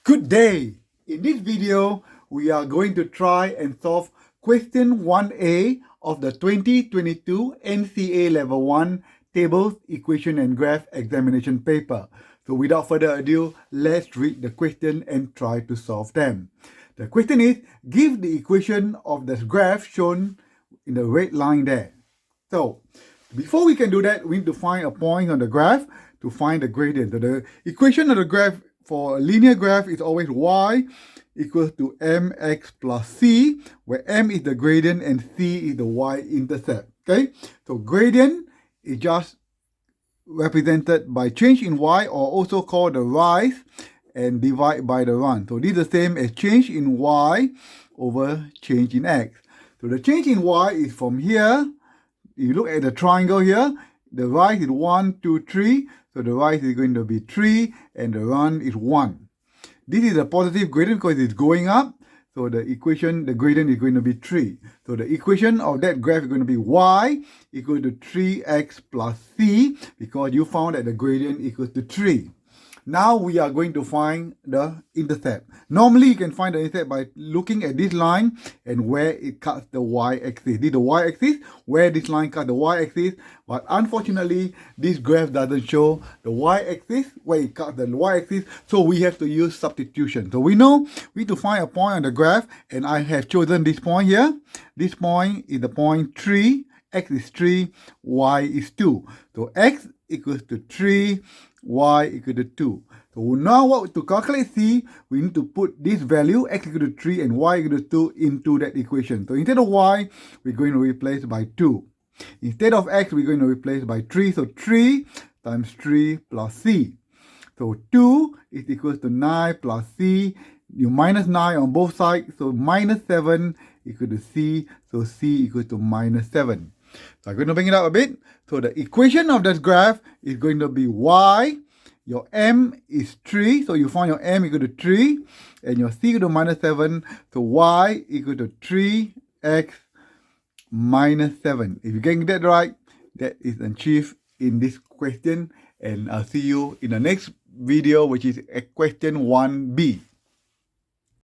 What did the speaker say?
Good day! In this video, we are going to try and solve question 1A of the 2022 NCEA Level 1 Tables, Equation and Graph Examination paper. So without further ado, let's read the question and try to solve them. The question is, give the equation of the graph shown in the red line there. So before we can do that, we need to find a point on the graph to find the gradient. So the equation of the graph for a linear graph is always y equals to mx plus c, where m is the gradient and c is the y-intercept. Okay, so gradient is just represented by change in y, or also called the rise, and divide by the run. So this is the same as change in y over change in x. So the change in y is from here. You look at the triangle here, the rise is 1, 2, 3. So the rise is going to be 3 and the run is 1. This is a positive gradient because it's going up. So the equation, the gradient is going to be 3. So the equation of that graph is going to be y equal to 3x plus c, because you found that the gradient equals to 3. Now we are going to find the intercept. Normally you can find the intercept by looking at this line and where it cuts the y-axis. This is the y-axis, where this line cuts the y-axis. But unfortunately, this graph doesn't show the y-axis, where it cuts the y-axis. So we have to use substitution. So we know we need to find a point on the graph, and I have chosen this point here. This point is the point 3. X is 3, y is 2. So x equals to 3, y equal to 2. So now to calculate c, we need to put this value, x equal to 3 and y equal to 2, into that equation. So instead of y, we're going to replace by 2. Instead of x, we're going to replace by 3. So 3 times 3 plus c. So 2 is equal to 9 plus c. You minus 9 on both sides. So minus 7 equal to c. So c equal to minus 7. So I'm going to bring it up a bit. So the equation of this graph is going to be y. Your m is 3. So you find your m equal to 3. And your c equal to minus 7. So y equal to 3x minus 7. If you can get that right, that is achieved in this question. And I'll see you in the next video, which is question 1b.